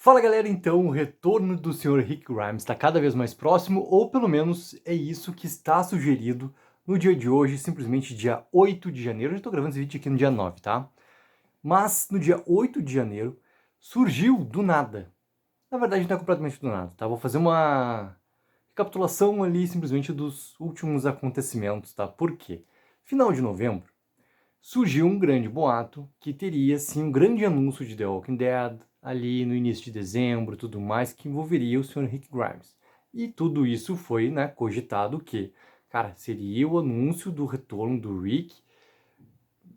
Fala galera, então o retorno do Sr. Rick Grimes está cada vez mais próximo, ou pelo menos é isso que está sugerido no dia de hoje, simplesmente dia 8 de janeiro. Eu já estou gravando esse vídeo aqui no dia 9, tá? Mas no dia 8 de janeiro surgiu do nada. Na verdade não é completamente do nada, tá? Vou fazer uma recapitulação ali simplesmente dos últimos acontecimentos, tá? Por quê? Final de novembro surgiu um grande boato que teria sim um grande anúncio de The Walking Dead ali no início de dezembro, tudo mais, que envolveria o Sr. Rick Grimes. E tudo isso foi, né, cogitado que, cara, seria o anúncio do retorno do Rick,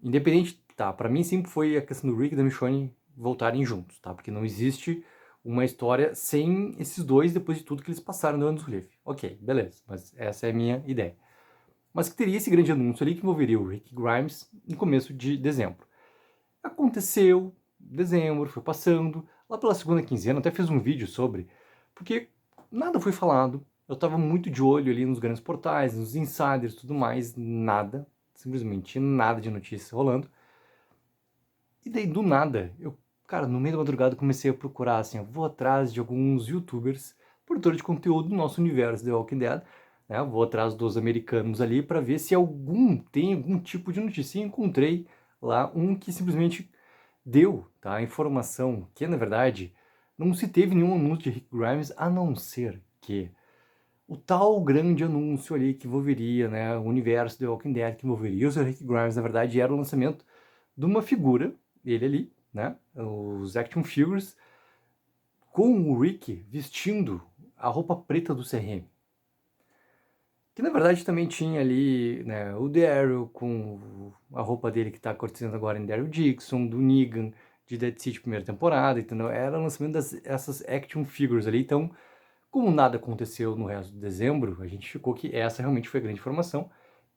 independente, tá, para mim sempre foi a questão do Rick e da Michonne voltarem juntos, tá, porque não existe uma história sem esses dois depois de tudo que eles passaram no Anos Livre. Ok, beleza, mas essa é a minha ideia. Mas que teria esse grande anúncio ali que envolveria o Rick Grimes no começo de dezembro. Aconteceu, dezembro, foi passando, lá pela segunda quinzena, até fiz um vídeo sobre, porque nada foi falado, eu estava muito de olho ali nos grandes portais, nos insiders e tudo mais, nada, simplesmente nada de notícia rolando. E daí, do nada, cara, no meio da madrugada comecei a procurar, assim, eu vou atrás de alguns youtubers, produtores de conteúdo do nosso universo The Walking Dead, né, vou atrás dos americanos ali para ver se tem algum tipo de notícia. E encontrei lá um que simplesmente deu, tá, a informação que, na verdade, não se teve nenhum anúncio de Rick Grimes, a não ser que o tal grande anúncio ali que envolveria, né, o universo The Walking Dead, que envolveria o Sr. Rick Grimes, na verdade, era o lançamento de uma figura, ele ali, né, os action figures, com o Rick vestindo a roupa preta do CRM. Que na verdade também tinha ali, né, o Daryl com a roupa dele que está acontecendo agora em Daryl Dixon, do Negan de Dead City primeira temporada, entendeu? Era o lançamento dessas action figures ali, então, como nada aconteceu no resto de dezembro, a gente ficou que essa realmente foi a grande informação.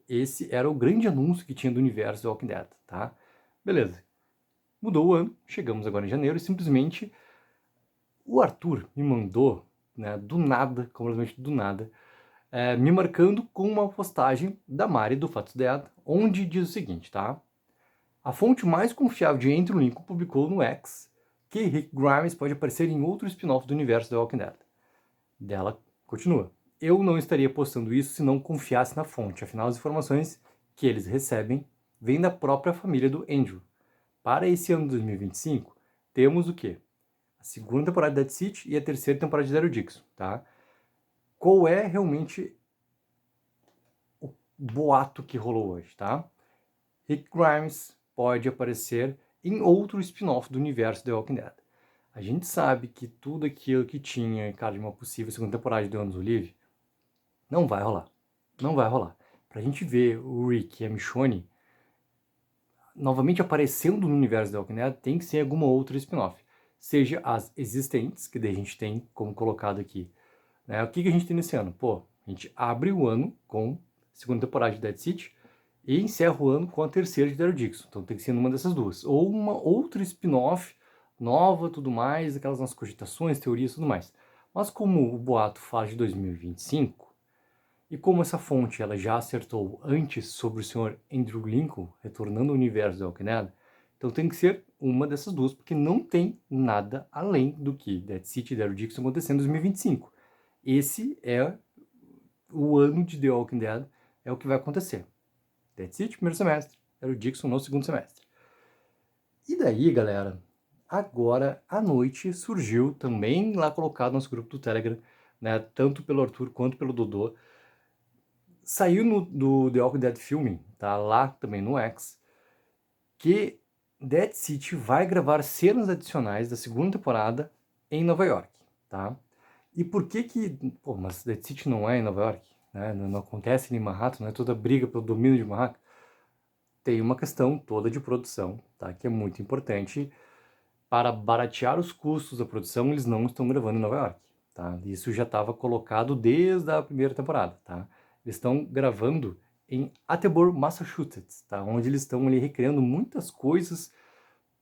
Esse era o grande anúncio que tinha do universo do Walking Dead, tá? Beleza. Mudou o ano, chegamos agora em janeiro e simplesmente o Arthur me mandou, né, do nada, completamente do nada, me marcando com uma postagem da Mari do Fatos Dead, onde diz o seguinte, tá? A fonte mais confiável de Andrew Lincoln publicou no X que Rick Grimes pode aparecer em outro spin-off do universo The Walking Dead. Dela continua. Eu não estaria postando isso se não confiasse na fonte, afinal as informações que eles recebem vêm da própria família do Andrew. Para esse ano de 2025, temos o quê? A segunda temporada de Dead City e a terceira temporada de Daryl Dixon, tá? Qual é realmente o boato que rolou hoje, tá? Rick Grimes pode aparecer em outro spin-off do universo The Walking Dead. A gente sabe que tudo aquilo que tinha, cara, de uma possível segunda temporada de The Anos Live, não vai rolar. Não vai rolar. Pra gente ver o Rick e a Michonne novamente aparecendo no universo The Walking Dead, tem que ser alguma outra spin-off. Seja as existentes, que daí a gente tem como colocado aqui. Né? O que a gente tem nesse ano? Pô, a gente abre o ano com a segunda temporada de Dead City e encerra o ano com a terceira de Daryl Dixon. Então tem que ser uma dessas duas. Ou uma outra spin-off nova, tudo mais, aquelas nossas cogitações, teorias, tudo mais. Mas como o boato fala de 2025, e como essa fonte ela já acertou antes sobre o Sr. Andrew Lincoln retornando ao universo do Walking Dead, então tem que ser uma dessas duas, porque não tem nada além do que Dead City e Daryl Dixon acontecendo em 2025. Esse é o ano de The Walking Dead, é o que vai acontecer. Dead City, primeiro semestre, Daryl Dixon no segundo semestre. E daí, galera, agora à noite surgiu também lá colocado no nosso grupo do Telegram, né, tanto pelo Arthur quanto pelo Dodô, saiu do The Walking Dead Filming, tá lá também no X, que Dead City vai gravar cenas adicionais da segunda temporada em Nova York, tá? E por que pô, mas Dead City não é em Nova York, né? Não acontece em Manhattan, não é toda briga pelo domínio de Manhattan. Tem uma questão toda de produção, tá? Que é muito importante. Para baratear os custos da produção, eles não estão gravando em Nova York, tá? Isso já estava colocado desde a primeira temporada, tá? Eles estão gravando em Attleboro, Massachusetts, tá? Onde eles estão ali recriando muitas coisas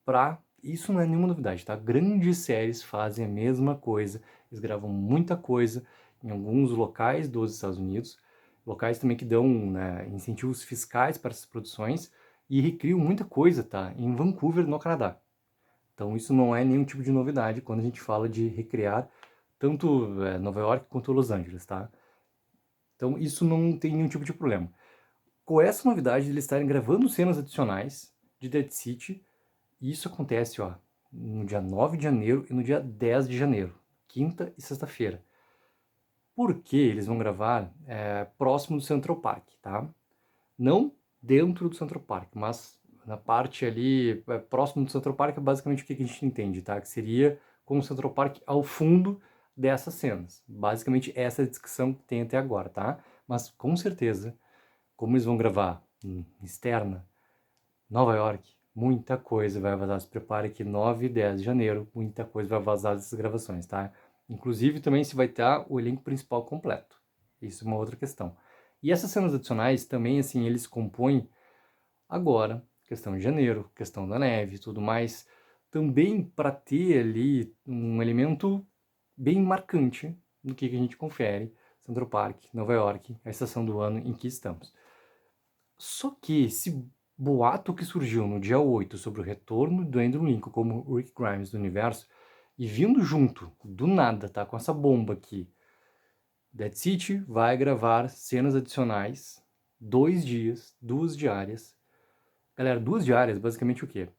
para... Isso não é nenhuma novidade, tá? Grandes séries fazem a mesma coisa, eles gravam muita coisa em alguns locais dos Estados Unidos, locais também que dão, né, incentivos fiscais para essas produções e recriam muita coisa, tá? Em Vancouver, no Canadá. Então isso não é nenhum tipo de novidade quando a gente fala de recriar tanto Nova York quanto Los Angeles, tá? Então isso não tem nenhum tipo de problema. Com essa novidade de eles estarem gravando cenas adicionais de Dead City, e isso acontece, ó, no dia 9 de janeiro e no dia 10 de janeiro, quinta e sexta-feira. Por que eles vão gravar próximo do Central Park, tá? Não dentro do Central Park, mas na parte ali próximo do Central Park é basicamente o que a gente entende, tá? Que seria com o Central Park ao fundo dessas cenas. Basicamente essa é a descrição que tem até agora, tá? Mas com certeza, como eles vão gravar externa, Nova York, muita coisa vai vazar. Se prepare que 9 e 10 de janeiro, muita coisa vai vazar dessas gravações, tá? Inclusive também se vai estar o elenco principal completo. Isso é uma outra questão. E essas cenas adicionais também, assim, eles compõem agora, questão de janeiro, questão da neve e tudo mais, também para ter ali um elemento bem marcante do que a gente confere Central Park, Nova York, a estação do ano em que estamos. Só que esse boato que surgiu no dia 8 sobre o retorno do Andrew Lincoln como Rick Grimes do universo, e vindo junto, do nada, tá? Com essa bomba aqui, Dead City vai gravar cenas adicionais, 2 dias, 2 diárias. Galera, 2 diárias, basicamente o quê?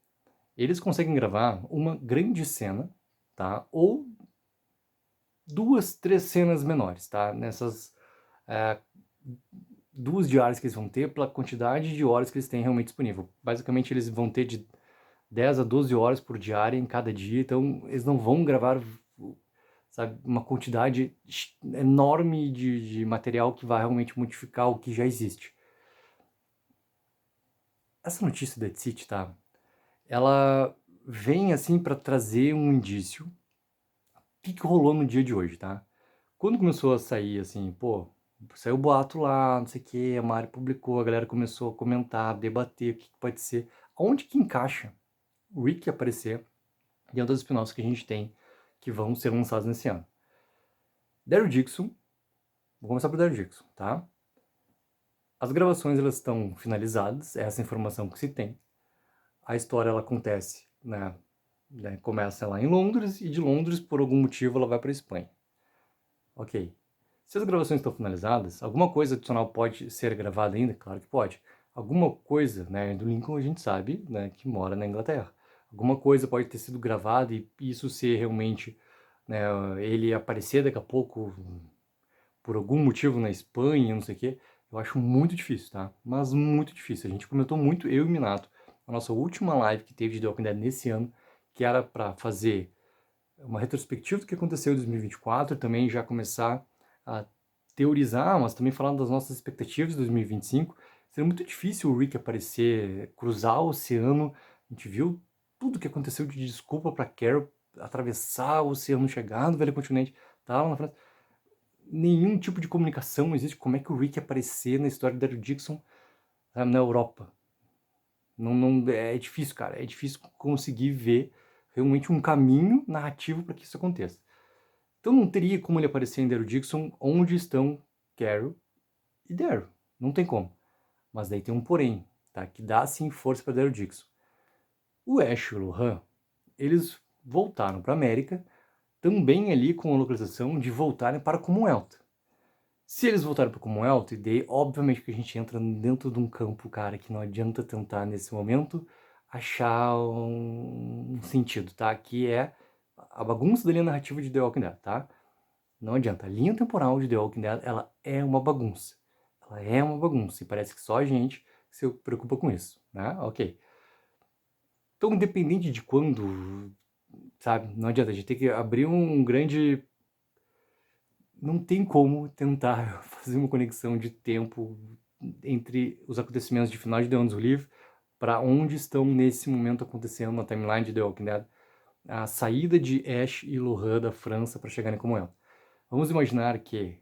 Eles conseguem gravar uma grande cena, tá? Ou 2, 3 cenas menores, tá? Nessas 2 diárias que eles vão ter pela quantidade de horas que eles têm realmente disponível. Basicamente, eles vão ter de 10 a 12 horas por diária em cada dia, então eles não vão gravar, sabe, uma quantidade enorme de material que vai realmente modificar o que já existe. Essa notícia do Dead City, tá? Ela vem assim para trazer um indício. O que rolou no dia de hoje, tá? Quando começou a sair assim, pô, saiu o boato lá, não sei o que, a Mari publicou, a galera começou a comentar, debater o que pode ser, onde que encaixa o Rick aparecer dentro das spin-offs que a gente tem que vão ser lançados nesse ano. Daryl Dixon, vou começar por Daryl Dixon, tá? As gravações elas estão finalizadas, é essa informação que se tem. A história ela acontece, né, começa lá em Londres e de Londres por algum motivo ela vai para Espanha. Ok. Se as gravações estão finalizadas, alguma coisa adicional pode ser gravada ainda? Claro que pode. Alguma coisa, né, do Lincoln a gente sabe, né, que mora na Inglaterra. Alguma coisa pode ter sido gravada e isso ser realmente, né, ele aparecer daqui a pouco por algum motivo na Espanha, não sei o quê. Eu acho muito difícil, tá? Mas muito difícil. A gente comentou muito, eu e o Minato, a nossa última live que teve de The Walking Dead nesse ano, que era para fazer uma retrospectiva do que aconteceu em 2024, também já começar a teorizar, mas também falar das nossas expectativas de 2025. Seria muito difícil o Rick aparecer, cruzar o oceano. A gente viu tudo que aconteceu de desculpa para Carol atravessar o oceano, chegar no Velho Continente, tá lá na França. Nenhum tipo de comunicação existe. Como é que o Rick aparecer na história do Daryl Dixon, sabe, na Europa? Não, é difícil, cara. É difícil conseguir ver realmente um caminho narrativo para que isso aconteça. Então não teria como ele aparecer em Daryl Dixon onde estão Carol e Daryl. Não tem como. Mas daí tem um porém, tá? Que dá sim força para Daryl Dixon. O Ash e o Lohan, eles voltaram para a América, também ali com a localização de voltarem para Commonwealth. Se eles voltarem para o Commonwealth, daí obviamente que a gente entra dentro de um campo, cara, que não adianta tentar nesse momento achar um sentido, tá? Que é a bagunça da linha narrativa de The Walking Dead, tá? Não adianta. A linha temporal de The Walking Dead, ela é uma bagunça. Ela é uma bagunça. E parece que só a gente se preocupa com isso, né? Ok. Então, independente de quando, sabe? Não adianta. A gente tem que abrir um grande... Não tem como tentar fazer uma conexão de tempo entre os acontecimentos de final de The Ones Who Live para onde estão nesse momento acontecendo na timeline de The Walking Dead a saída de Ash e Lohan da França para chegarem como ela. Vamos imaginar que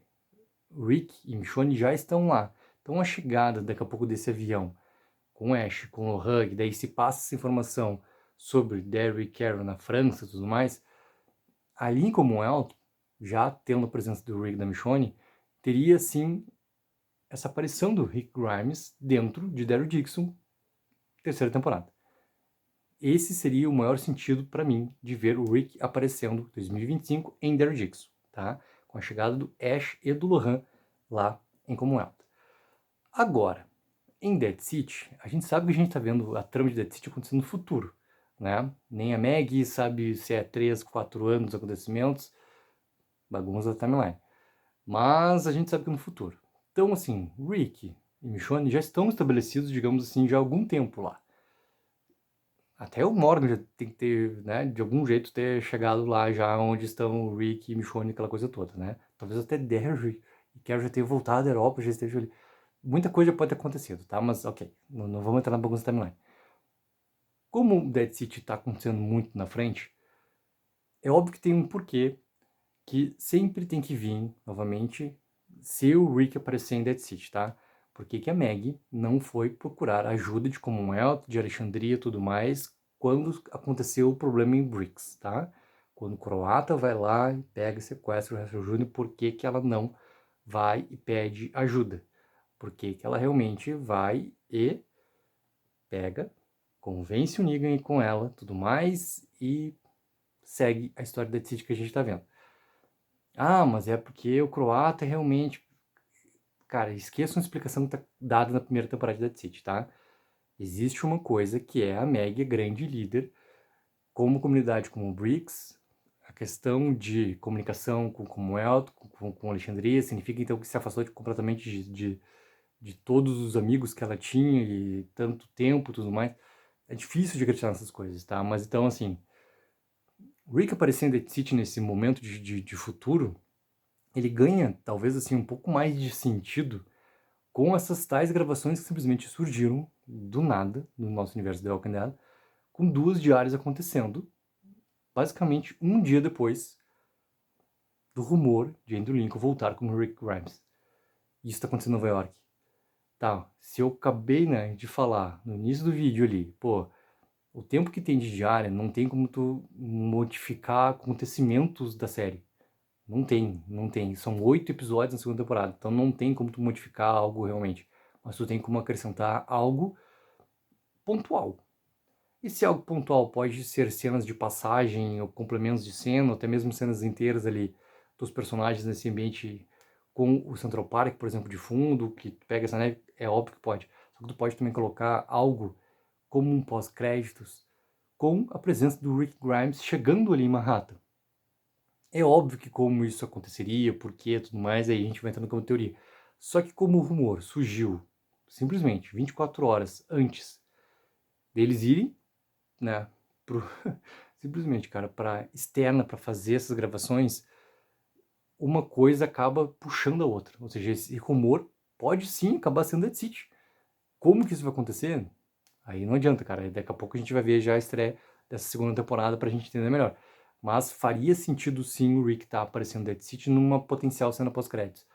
Rick e Michonne já estão lá. Então a chegada daqui a pouco desse avião com Ash, com Lohan, e daí se passa essa informação sobre Daryl e Carol na França e tudo mais, ali em Commonwealth, já tendo a presença do Rick e da Michonne, teria sim essa aparição do Rick Grimes dentro de Daryl Dixon, terceira temporada. esse seria o maior sentido para mim de ver o Rick aparecendo em 2025 em Daryl Dixon, tá? Com a chegada do Ash e do Lohan lá em Commonwealth. Agora, em Dead City, a gente sabe que a gente tá vendo a trama de Dead City acontecendo no futuro, né? Nem a Maggie sabe se é 3, 4 anos dos acontecimentos, bagunça da timeline. Mas a gente sabe que é no futuro. Então, assim, Rick e Michonne já estão estabelecidos, digamos assim, já há algum tempo lá. Até o Morgan já tem que ter, né, de algum jeito ter chegado lá já onde estão o Rick e Michonne, aquela coisa toda, né? Talvez até Derry e Carol já tenha voltado da Europa, já esteja ali. Muita coisa pode ter acontecido, tá? Mas ok, não vamos entrar na bagunça timeline. Como o Dead City tá acontecendo muito na frente, é óbvio que tem um porquê que sempre tem que vir, novamente, se o Rick aparecer em Dead City, tá? Por que que a Maggie não foi procurar ajuda de Commonwealth, de Alexandria e tudo mais, quando aconteceu o problema em Briggs, tá? Quando o croata vai lá e pega e sequestra o Russell Jr., por que que ela não vai e pede ajuda? Por que que ela realmente vai e pega, convence o Negan com ela, tudo mais, e segue a história da Dead City que a gente tá vendo. Ah, mas é porque o croata realmente. Cara, esqueça uma explicação que tá dada na primeira temporada de Dead City, tá? Existe uma coisa que é a Maggie, grande líder, como comunidade como o BRICS, a questão de comunicação com Commonwealth, com Alexandria, significa então que se afastou completamente de todos os amigos que ela tinha e tanto tempo e tudo mais. É difícil de acreditar nessas coisas, tá? Mas então, assim, o Rick aparecendo em Dead City nesse momento de futuro, ele ganha, talvez assim, um pouco mais de sentido com essas tais gravações que simplesmente surgiram do nada no nosso universo The Walking Dead, com 2 diárias acontecendo, basicamente um dia depois do rumor de Andrew Lincoln voltar como Rick Grimes. Isso está acontecendo em Nova York. Tá, se eu acabei, né, de falar no início do vídeo ali, pô, o tempo que tem de diária não tem como tu modificar acontecimentos da série. Não tem, não tem. São 8 episódios na segunda temporada, então não tem como tu modificar algo realmente. Mas tu tem como acrescentar algo pontual. E se algo pontual pode ser cenas de passagem, ou complementos de cena, ou até mesmo cenas inteiras ali dos personagens nesse ambiente com o Central Park, por exemplo, de fundo, que tu pega essa neve, é óbvio que pode. Só que tu pode também colocar algo como um pós-créditos, com a presença do Rick Grimes chegando ali em Manhattan. É óbvio que como isso aconteceria, por quê, tudo mais, aí a gente vai entrando como teoria. Só que como o rumor surgiu simplesmente 24 horas antes deles irem, né, pro, simplesmente, cara, para externa, para fazer essas gravações, uma coisa acaba puxando a outra. Ou seja, esse rumor pode sim acabar sendo Dead City. Como que isso vai acontecer? Aí não adianta, cara. Daqui a pouco a gente vai ver já a estreia dessa segunda temporada pra gente entender melhor. Mas faria sentido sim o Rick estar aparecendo Dead City numa potencial cena pós-créditos.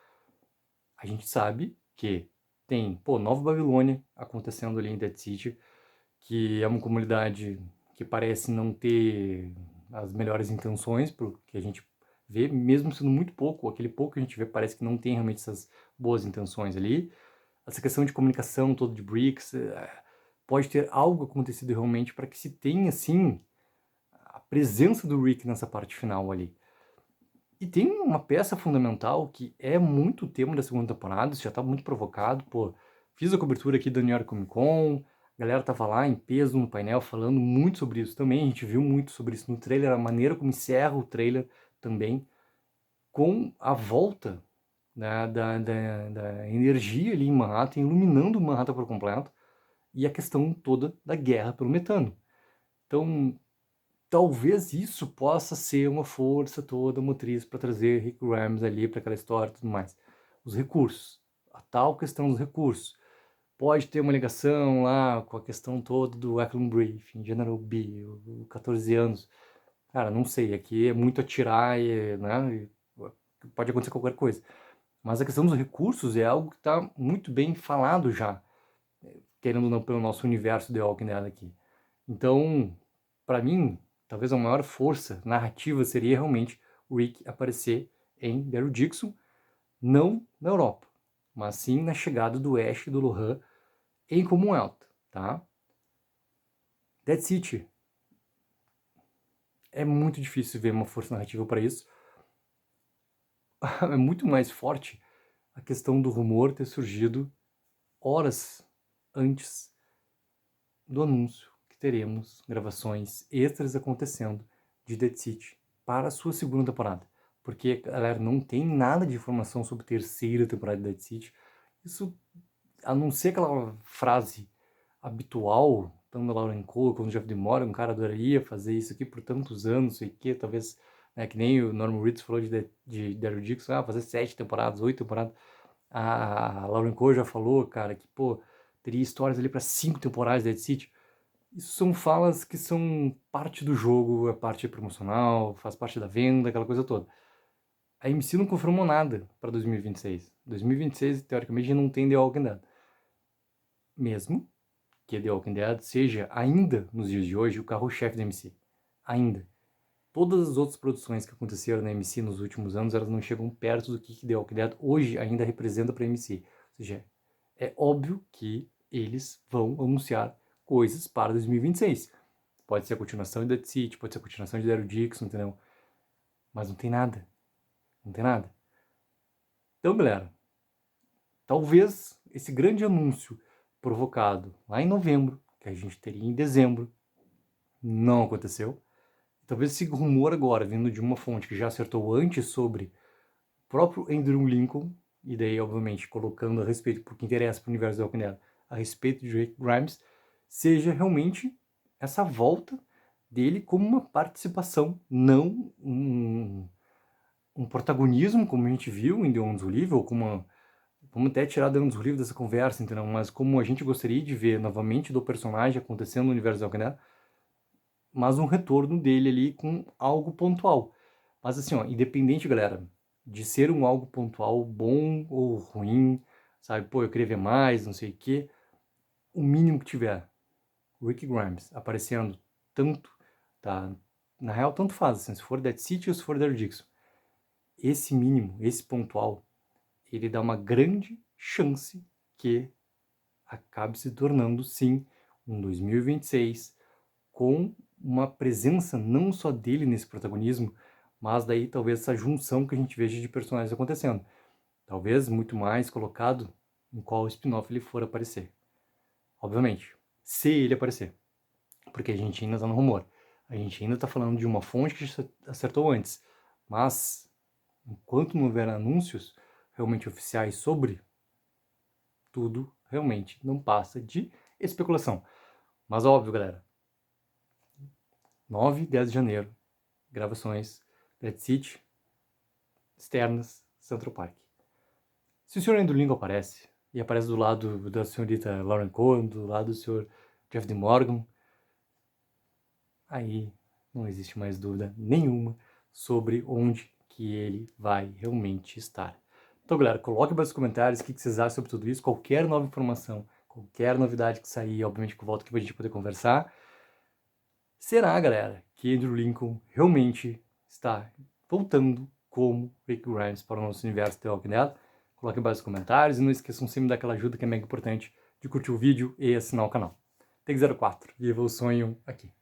A gente sabe que tem, pô, Nova Babilônia acontecendo ali em Dead City, que é uma comunidade que parece não ter as melhores intenções, pelo que a gente vê, mesmo sendo muito pouco, aquele pouco que a gente vê parece que não tem realmente essas boas intenções ali. Essa questão de comunicação toda de BRICS, pode ter algo acontecido realmente para que se tenha, assim, a presença do Rick nessa parte final ali. E tem uma peça fundamental que é muito o tema da segunda temporada, isso já tá muito provocado, pô. Fiz a cobertura aqui da New York Comic Con, a galera tava lá em peso no painel falando muito sobre isso também, a gente viu muito sobre isso no trailer, a maneira como encerra o trailer também, com a volta, né, da energia ali em Manhattan, iluminando Manhattan por completo, e a questão toda da guerra pelo metano. Então, talvez isso possa ser uma força toda motriz para trazer Rick Grimes ali para aquela história e tudo mais. Os recursos, a tal questão dos recursos. Pode ter uma ligação lá com a questão toda do Eklund Briefing, General B, o 14 anos. Cara, não sei, aqui é muito atirar, né? Pode acontecer qualquer coisa. Mas a questão dos recursos é algo que está muito bem falado já, querendo ou não, pelo nosso universo de Walking Dead aqui. Então, para mim, talvez a maior força narrativa seria realmente o Rick aparecer em Daryl Dixon, não na Europa, mas sim na chegada do Ash e do Lohan em Commonwealth, tá? Dead City é muito difícil ver uma força narrativa para isso. É muito mais forte a questão do rumor ter surgido horas antes do anúncio que teremos gravações extras acontecendo de Dead City para a sua segunda temporada. Porque, galera, não tem nada de informação sobre terceira temporada de Dead City. Isso, a não ser aquela frase habitual, tanto da Lauren Cole como do Jeff Demore, um cara adoraria fazer isso aqui por tantos anos, sei que, talvez, né, que nem o Norman Reedus falou de Daryl Dixon, fazer 7 temporadas, 8 temporadas. A Lauren Cole já falou, cara, que, pô, teria histórias ali para 5 temporadas de Dead City. Isso são falas que são parte do jogo, é parte promocional, faz parte da venda, aquela coisa toda. A AMC não confirmou nada para 2026. 2026, teoricamente, não tem The Walking Dead. Mesmo que The Walking Dead seja, ainda nos dias de hoje, o carro-chefe da AMC. Ainda. Todas as outras produções que aconteceram na AMC nos últimos anos, elas não chegam perto do que The Walking Dead hoje ainda representa para a AMC. Ou seja, é óbvio que eles vão anunciar coisas para 2026. Pode ser a continuação de Dead City, pode ser a continuação de Daryl Dixon, entendeu? Mas não tem nada. Não tem nada. Então, galera, talvez esse grande anúncio provocado lá em novembro, que a gente teria em dezembro, não aconteceu. Talvez esse rumor agora, vindo de uma fonte que já acertou antes sobre o próprio Andrew Lincoln, e daí, obviamente, colocando a respeito, porque interessa para o universo da Walking Dead, a respeito de Rick Grimes, seja realmente essa volta dele como uma participação, não um protagonismo, como a gente viu em The Ones Who Live, ou como vamos até tirar The Ones Who Live dessa conversa, entendeu? Mas como a gente gostaria de ver novamente do personagem acontecendo no universo da Walking Dead, mas um retorno dele ali com algo pontual. Mas assim, ó, independente, galera, de ser um algo pontual bom ou ruim, sabe? Pô, eu queria ver mais, não sei o quê. O mínimo que tiver, Rick Grimes aparecendo tanto, tá? Na real, tanto faz, assim, se for Dead City ou se for Daryl Dixon. Esse mínimo, esse pontual, ele dá uma grande chance que acabe se tornando, sim, um 2026 com uma presença não só dele nesse protagonismo, mas daí talvez essa junção que a gente veja de personagens acontecendo. Talvez muito mais colocado em qual spin-off ele for aparecer. Obviamente, se ele aparecer. Porque a gente ainda está no rumor. A gente ainda está falando de uma fonte que acertou antes. Mas, enquanto não houver anúncios realmente oficiais sobre, tudo realmente não passa de especulação. Mas óbvio, galera, 9 e 10 de janeiro, gravações, Dead City, externas, Central Park. Se o Sr. Andrew Lincoln aparece, e aparece do lado da senhorita Lauren Cohen, do lado do Sr. Jeff D. Morgan, aí não existe mais dúvida nenhuma sobre onde que ele vai realmente estar. Então, galera, coloque nos comentários o que vocês acham sobre tudo isso, qualquer nova informação, qualquer novidade que sair, obviamente que eu volto aqui pra gente poder conversar. Será, galera, que Andrew Lincoln realmente está voltando como Rick Grimes para o nosso universo The Walking Dead? Coloque embaixo nos comentários e não esqueçam sempre daquela ajuda que é mega importante de curtir o vídeo e assinar o canal. Take 04 e eu sonho aqui.